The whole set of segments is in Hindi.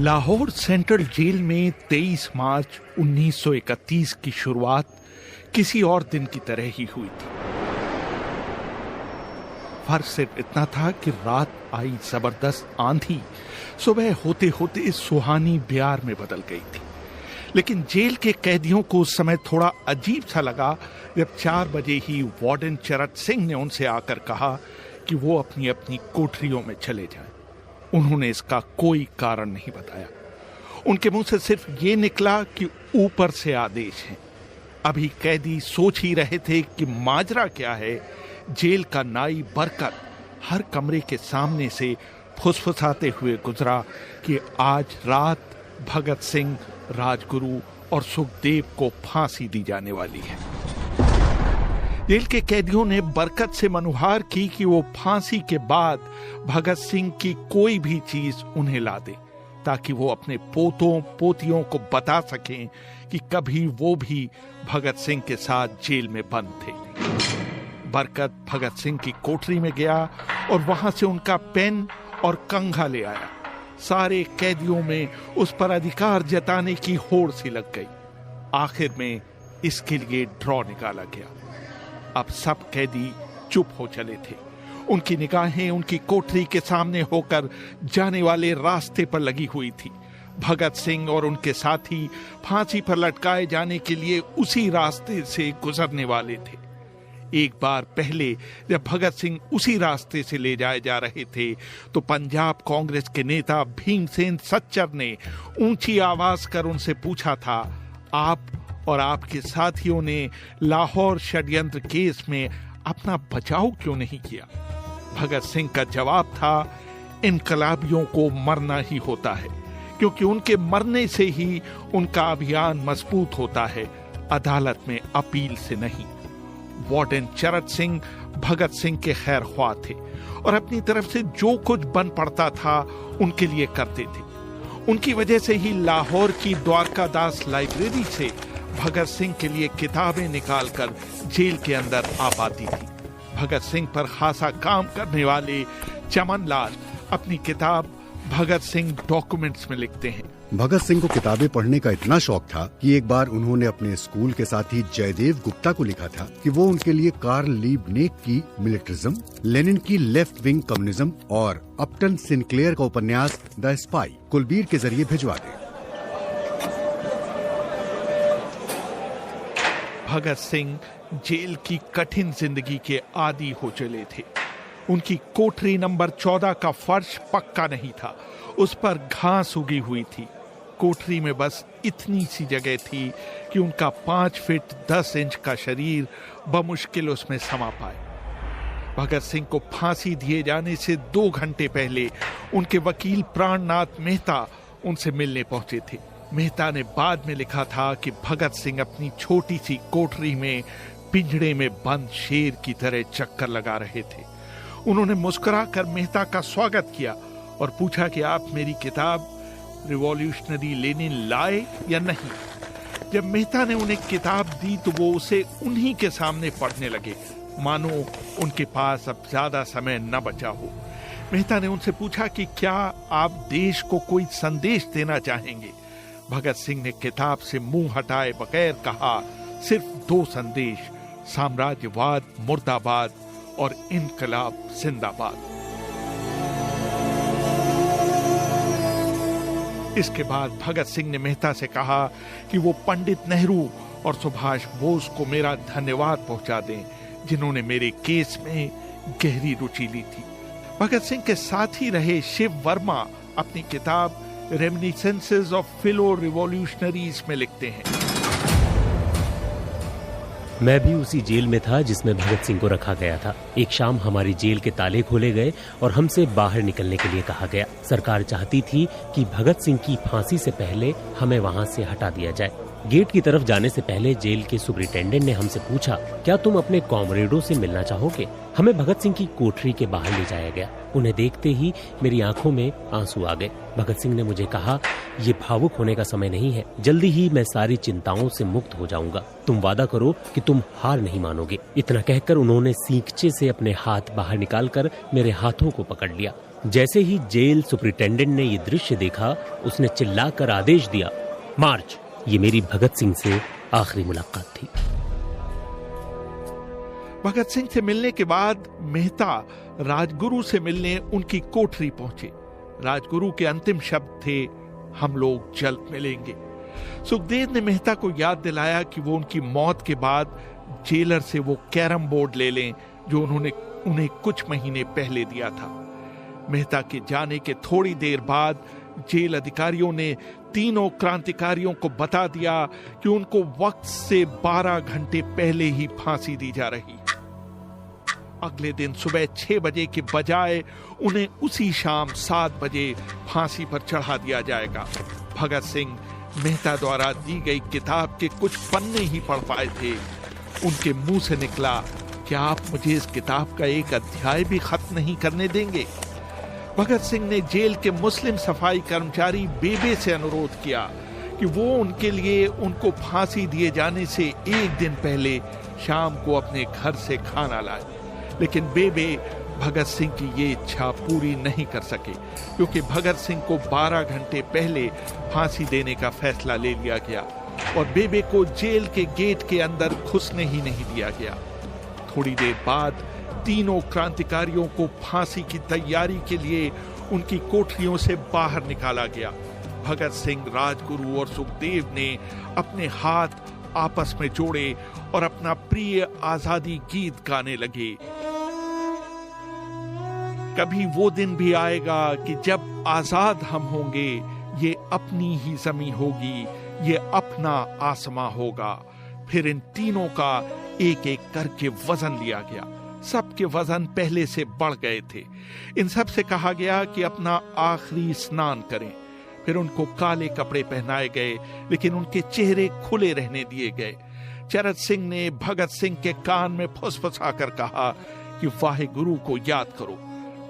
लाहौर सेंट्रल जेल में 23 मार्च 1931 की शुरुआत किसी और दिन की तरह ही हुई थी। फर्क सिर्फ इतना था कि रात आई जबरदस्त आंधी सुबह होते होते सुहानी ब्यार में बदल गई थी। लेकिन जेल के कैदियों को उस समय थोड़ा अजीब सा लगा जब 4 बजे ही वार्डन चरत सिंह ने उनसे आकर कहा कि वो अपनी अपनी कोठरियों में चले जाएं। उन्होंने इसका कोई कारण नहीं बताया। उनके मुंह से सिर्फ ये निकला कि ऊपर से आदेश है। अभी कैदी सोच ही रहे थे कि माजरा क्या है। जेल का नाई बरकत हर कमरे के सामने से फुसफुसाते हुए गुजरा कि आज रात भगत सिंह, राजगुरु और सुखदेव को फांसी दी जाने वाली है। जेल के कैदियों ने बरकत से मनुहार की कि वो फांसी के बाद भगत सिंह की कोई भी चीज उन्हें ला दे, ताकि वो अपने पोतों पोतियों को बता सकें कि कभी वो भी भगत सिंह के साथ जेल में बंद थे। बरकत भगत सिंह की कोठरी में गया और वहां से उनका पेन और कंघा ले आया। सारे कैदियों में उस पर अधिकार जताने की होड़ सी लग गई। आखिर में इसके लिए ड्रॉ निकाला गया। अब सब कैदी चुप हो चले थे। उनकी निगाहें उनकी कोठरी के सामने होकर जाने वाले रास्ते पर लगी हुई थी। भगत सिंह और उनके साथी फांसी पर लटकाए जाने के लिए उसी रास्ते से गुजरने वाले थे। एक बार पहले जब भगत सिंह उसी रास्ते से ले जाए जा रहे थे तो पंजाब कांग्रेस के नेता भीमसेन सच्चर ने ऊंची आवाज कर उनसे पूछा था, आप और आपके साथियों ने लाहौर षड्यंत्र केस में अपना बचाव क्यों नहीं किया? भगत सिंह का जवाब था, इनकलाबियों को मरना ही होता है, क्योंकि उनके मरने से ही उनका अभियान मजबूत होता है, अदालत में अपील से नहीं। वार्डन चरत सिंह भगत सिंह के खैर ख्वाह थे और अपनी तरफ से जो कुछ बन पड़ता था उनके लिए करते थे। उनकी वजह से ही लाहौर की द्वारकादास लाइब्रेरी से भगत सिंह के लिए किताबें निकालकर जेल के अंदर आ पाती थी। भगत सिंह पर खासा काम करने वाले चमन लाल अपनी किताब भगत सिंह डॉक्यूमेंट्स में लिखते हैं, भगत सिंह को किताबें पढ़ने का इतना शौक था कि एक बार उन्होंने अपने स्कूल के साथी जयदेव गुप्ता को लिखा था कि वो उनके लिए कार्ल लीबनेक की मिलिट्रिज्म, लेनिन की लेफ्ट विंग कम्युनिज्म और अपटन सिंक्लेयर का उपन्यास द स्पाई कुलबीर के जरिए भिजवा दें। भगत सिंह जेल की कठिन जिंदगी के आदी हो चले थे। उनकी कोठरी नंबर 14 का फर्श पक्का नहीं था, उस पर घास उगी हुई थी। कोठरी में बस इतनी सी जगह थी कि उनका 5 फीट 10 इंच का शरीर बमुश्किल उसमें समा पाए। भगत सिंह को फांसी दिए जाने से 2 घंटे पहले उनके वकील प्राणनाथ मेहता उनसे मिलने पहुंचे थे। मेहता ने बाद में लिखा था कि भगत सिंह अपनी छोटी सी कोठरी में पिंजड़े में बंद शेर की तरह चक्कर लगा रहे थे। उन्होंने मुस्कुराकर मेहता का स्वागत किया और पूछा कि आप मेरी किताब रिवॉल्यूशनरी लेनिन लाए या नहीं। जब मेहता ने उन्हें किताब दी तो वो उसे उन्हीं के सामने पढ़ने लगे, मानो उनके पास अब ज्यादा समय न बचा हो। मेहता ने उनसे पूछा कि क्या आप देश को कोई संदेश देना चाहेंगे? भगत सिंह ने किताब से मुंह हटाए बगैर कहा, सिर्फ 2 संदेश, साम्राज्यवाद मुर्दाबाद और इनकलाब जिंदाबाद। इसके बाद भगत सिंह ने मेहता से कहा कि वो पंडित नेहरू और सुभाष बोस को मेरा धन्यवाद पहुंचा दें, जिन्होंने मेरे केस में गहरी रुचि ली थी। भगत सिंह के साथ ही रहे शिव वर्मा अपनी किताब रेमिनिसेंसेस ऑफ फिलो रिवॉल्यूशनरीज में लिखते हैं, मैं भी उसी जेल में था जिसमें भगत सिंह को रखा गया था। एक शाम हमारी जेल के ताले खोले गए और हमसे बाहर निकलने के लिए कहा गया। सरकार चाहती थी कि भगत सिंह की फांसी से पहले हमें वहां से हटा दिया जाए। गेट की तरफ जाने से पहले जेल के सुपरिटेंडेंट ने हमसे पूछा, क्या तुम अपने कॉमरेडों से मिलना चाहोगे? हमें भगत सिंह की कोठरी के बाहर ले जाया गया। उन्हें देखते ही मेरी आंखों में आंसू आ गए। भगत सिंह ने मुझे कहा, ये भावुक होने का समय नहीं है, जल्दी ही मैं सारी चिंताओं से मुक्त हो जाऊंगा। तुम वादा करो कि तुम हार नहीं मानोगे। इतना कहकर उन्होंने सींगचे से अपने हाथ बाहर निकालकर मेरे हाथों को पकड़ लिया। जैसे ही जेल सुपरिटेंडेंट ने ये दृश्य देखा, उसने चिल्लाकर आदेश दिया, मार्च। ये मेरी भगत सिंह से आखिरी मुलाकात थी। भगत सिंह से मिलने के बाद मेहता राजगुरु से मिलने उनकी कोठरी पहुंचे। राजगुरु के अंतिम शब्द थे, हम लोग जल्द मिलेंगे। सुखदेव ने मेहता को याद दिलाया कि वो उनकी मौत के बाद जेलर से वो कैरम बोर्ड ले लें जो उन्होंने उन्हें कुछ महीने पहले दिया था। मेहता के जाने के थोड़ी देर बाद जेल अधिकारियों ने तीनों क्रांतिकारियों को बता दिया कि उनको वक्त से 12 घंटे पहले ही फांसी दी जा रही। अगले दिन सुबह 6 बजे के बजाय उन्हें उसी शाम 7 बजे फांसी पर चढ़ा दिया जाएगा। भगत सिंह मेहता द्वारा दी गई किताब के कुछ पन्ने ही पढ़ पाए थे। उनके मुंह से निकला, क्या आप मुझे इस किताब का एक अध्याय भी खत्म नहीं करने देंगे? भगत सिंह ने जेल के मुस्लिम सफाई कर्मचारी बेबे से अनुरोध किया कि वो उनके लिए उनको फांसी दिए जाने से एक दिन पहले शाम को अपने घर से खाना लाए। लेकिन बेबे भगत सिंह की ये इच्छा पूरी नहीं कर सके, क्योंकि भगत सिंह को 12 घंटे पहले फांसी देने का फैसला ले लिया गया और बेबे को जेल के गेट के अंदर घुसने ही नहीं दिया गया। थोड़ी देर बाद तीनों क्रांतिकारियों को फांसी की तैयारी के लिए उनकी कोठरियों से बाहर निकाला गया। भगत सिंह, राजगुरु और सुखदेव ने अपने हाथ आपस में जोड़े और अपना प्रिय आजादी गीत गाने लगे। कभी वो दिन भी आएगा कि जब आजाद हम होंगे, ये अपनी ही जमीन होगी, ये अपना आसमां होगा। फिर इन तीनों का एक एक करके वजन लिया गया। सबके वजन पहले से बढ़ गए थे। इन सब से कहा गया कि अपना आखिरी स्नान करें। फिर उनको काले कपड़े पहनाए गए, लेकिन उनके चेहरे खुले रहने दिए गए। चरत सिंह ने भगत सिंह के कान में फुसफुसाकर कहा कि वाहे गुरु को याद करो।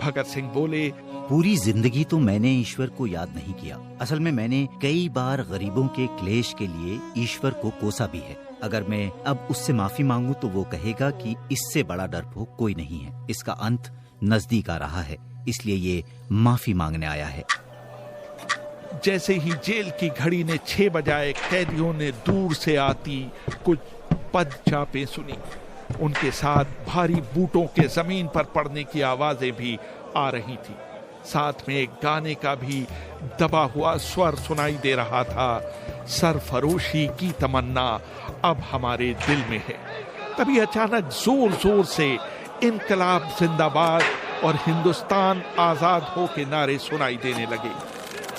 भगत सिंह बोले, पूरी जिंदगी तो मैंने ईश्वर को याद नहीं किया। असल में मैंने कई बार गरीबों के क्लेश के लिए ईश्वर को कोसा भी है। अगर मैं अब उससे माफी मांगूं तो वो कहेगा कि इससे बड़ा डरपोक कोई नहीं है। इसका अंत नजदीक आ रहा है, इसलिए ये माफी मांगने आया है। जैसे ही जेल की घड़ी ने 6 बजाए, कैदियों ने दूर से आती कुछ पद चापें सुनी। उनके साथ भारी बूटों के जमीन पर पड़ने की आवाजें भी आ रही थी। साथ में एक गाने का भी दबा हुआ स्वर सुनाई दे रहा था, सरफरोशी की तमन्ना अब हमारे दिल में है। तभी अचानक जोर जोर से इनकलाब जिंदाबाद और हिंदुस्तान आजाद हो के नारे सुनाई देने लगे।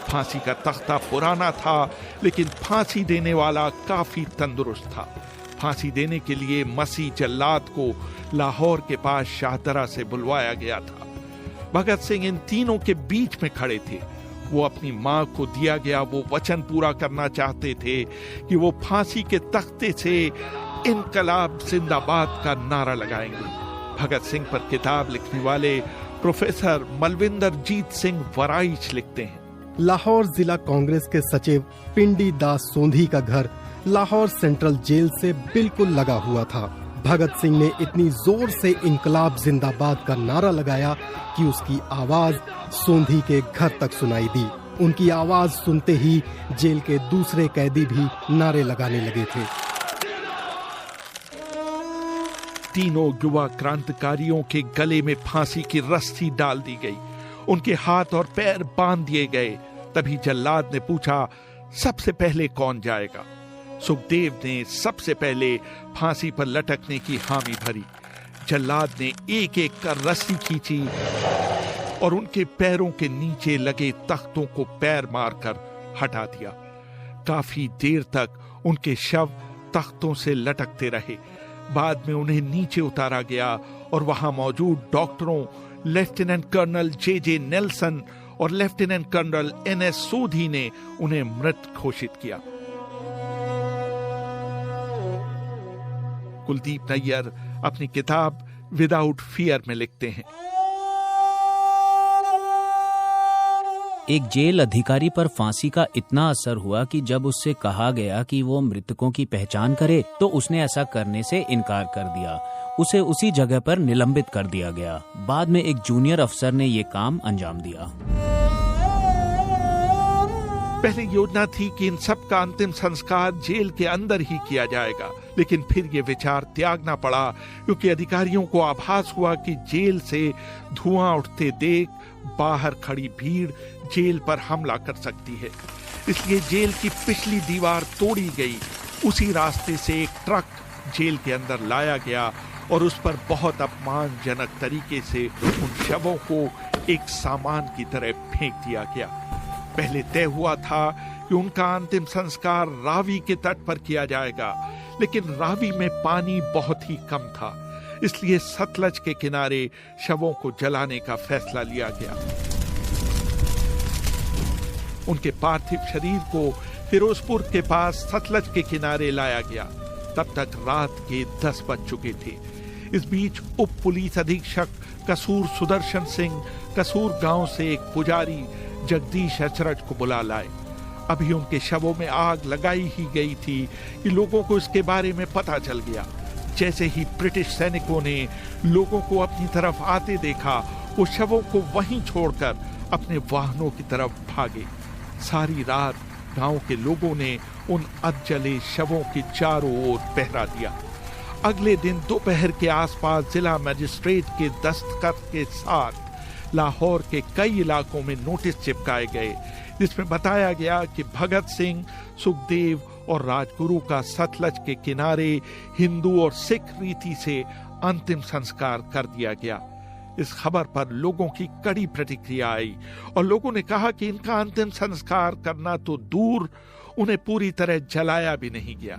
फांसी का तख्ता पुराना था, लेकिन फांसी देने वाला काफी तंदुरुस्त था। फांसी देने के लिए मसीह जल्लाद को लाहौर के पास शाहदरा से बुलवाया गया था। भगत सिंह इन तीनों के बीच में खड़े थे। वो अपनी मां को दिया गया वो वचन पूरा करना चाहते थे कि वो फांसी के तख्ते से इनकलाब जिंदाबाद का नारा लगाएंगे। भगत सिंह पर किताब लिखने वाले प्रोफेसर मलविंदर जीत सिंह वराइच लिखते हैं, लाहौर जिला कांग्रेस के सचिव पिंडी दास सोंधी का घर लाहौर सेंट्रल जेल से बिल्कुल लगा हुआ था। भगत सिंह ने इतनी जोर से इनकलाब जिंदाबाद का नारा लगाया कि उसकी आवाज सोंधी के घर तक सुनाई दी। उनकी आवाज सुनते ही जेल के दूसरे कैदी भी नारे लगाने लगे थे। तीनों युवा क्रांतिकारियों के गले में फांसी की रस्सी डाल दी गई। उनके हाथ और पैर बांध दिए गए। तभी जल्लाद ने पूछा, सबसे पहले कौन जाएगा? सुखदेव ने सबसे पहले फांसी पर लटकने की हामी भरी। जल्लाद ने एक एक कर रस्सी खींची और उनके पैरों के नीचे लगे तख्तों को पैर मारकर हटा दिया। काफी देर तक उनके शव तख्तों से लटकते रहे। बाद में उन्हें नीचे उतारा गया और वहां मौजूद डॉक्टरों लेफ्टिनेंट कर्नल जे नेल्सन और लेफ्टिनेंट कर्नल NS सोधी ने उन्हें मृत घोषित किया। कुलदीप नैयर अपनी किताब विदाउट फियर में लिखते हैं, एक जेल अधिकारी पर फांसी का इतना असर हुआ कि जब उससे कहा गया कि वो मृतकों की पहचान करे तो उसने ऐसा करने से इनकार कर दिया। उसे उसी जगह पर निलंबित कर दिया गया। बाद में एक जूनियर अफसर ने ये काम अंजाम दिया। पहले योजना थी कि इन सब का अंतिम संस्कार जेल के अंदर ही किया जाएगा, लेकिन फिर ये विचार त्यागना पड़ा क्योंकि अधिकारियों को आभास हुआ कि जेल से धुआं उठते देख बाहर खड़ी भीड़ जेल पर हमला कर सकती है। इसलिए जेल की पिछली दीवार तोड़ी गई। उसी रास्ते से एक ट्रक जेल के अंदर लाया गया और उस पर बहुत अपमानजनक तरीके से उन शवों को एक सामान की तरह फेंक दिया गया। पहले तय हुआ था कि उनका अंतिम संस्कार रावी के तट पर किया जाएगा, लेकिन रावी में पानी बहुत ही कम था, इसलिए सतलज के किनारे शवों को जलाने का फैसला लिया गया। उनके पार्थिव शरीर को फिरोजपुर के पास सतलज के किनारे लाया गया। तब तक रात के 10 बज चुके थे। इस बीच उप पुलिस अधीक्षक कसूर सुदर्शन सिंह कसूर गांव से एक पुजारी जगदीश अचरज को बुला लाए। अभी उनके शवों में आग लगाई ही गई थी कि लोगों को इसके बारे में पता चल गया। जैसे ही ब्रिटिश सैनिकों ने लोगों को अपनी तरफ आते देखा, वो शवों को वहीं छोड़कर अपने वाहनों की तरफ भागे। सारी रात गांव के लोगों ने उन अधजले शवों के चारों ओर पहरा दिया। अगले दिन दोपहर के आसपास जिला मजिस्ट्रेट के दस्तखत के साथ लाहौर के कई इलाकों में नोटिस चिपकाए गए, जिसमें बताया गया कि भगत सिंह, सुखदेव और राजगुरु का सतलज के किनारे हिंदू और सिख रीति से अंतिम संस्कार कर दिया गया। इस खबर पर लोगों की कड़ी प्रतिक्रिया आई और लोगों ने कहा कि इनका अंतिम संस्कार करना तो दूर, उन्हें पूरी तरह जलाया भी नहीं गया।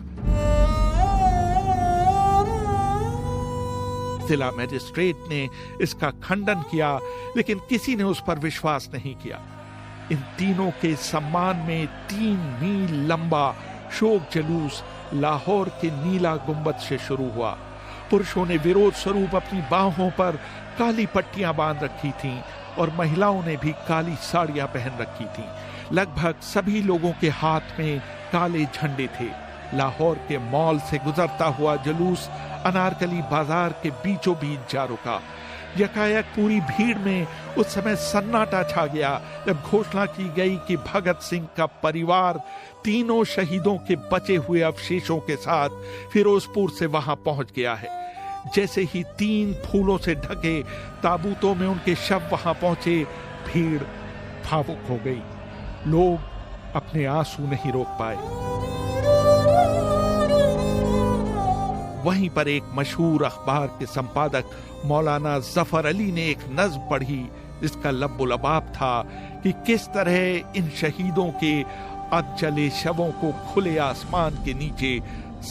जिला मजिस्ट्रेट ने इसका खंडन किया, लेकिन किसी ने उस पर विश्वास नहीं किया। इन तीनों के सम्मान में 3 मील लंबा शोक जुलूस लाहौर के नीला गुंबद से शुरू हुआ। पुरुषों ने विरोध स्वरूप अपनी बाहों पर काली पट्टियां बांध रखी थीं और महिलाओं ने भी काली साड़ियां पहन रखी थीं। लगभग सभी लोगों के हाथ में काले झंडे थे। लाहौर के मॉल से गुजरता हुआ जुलूस अनारकली बाजार के बीचों बीच जा रुका। यकायक पूरी भीड़ में उस समय सन्नाटा छा गया जब घोषणा की गई कि भगत सिंह का परिवार तीनों शहीदों के बचे हुए अवशेषों के साथ फिरोजपुर से वहां पहुंच गया है। जैसे ही 3 फूलों से ढके ताबूतों में उनके शव वहां पहुंचे, भीड़ भावुक हो गई। लोग अपने आंसू नहीं रोक पाए। वहीं पर एक मशहूर अखबार के संपादक मौलाना जफर अली ने एक नज्म पढ़ी, जिसका लब्बो-लबाब था कि किस तरह इन शहीदों के अधजले शवों को खुले आसमान के नीचे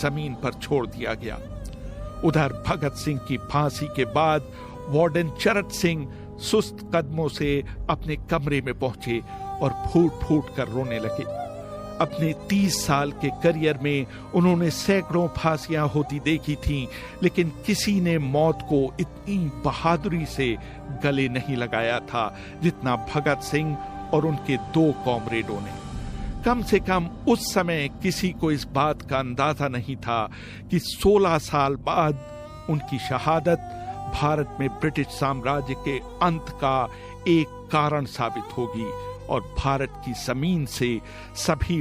जमीन पर छोड़ दिया गया। उधर भगत सिंह की फांसी के बाद वार्डन चरत सिंह सुस्त कदमों से अपने कमरे में पहुंचे और फूट फूट कर रोने लगे। अपने 30 साल के करियर में उन्होंने सैकड़ों फांसियां होती देखी थीं, लेकिन किसी ने मौत को इतनी बहादुरी से गले नहीं लगाया था जितना भगत सिंह और उनके 2 कॉमरेडों ने। कम से कम उस समय किसी को इस बात का अंदाजा नहीं था कि 16 साल बाद उनकी शहादत भारत में ब्रिटिश साम्राज्य के अंत का एक कारण साबित होगी और भारत की जमीन से सभी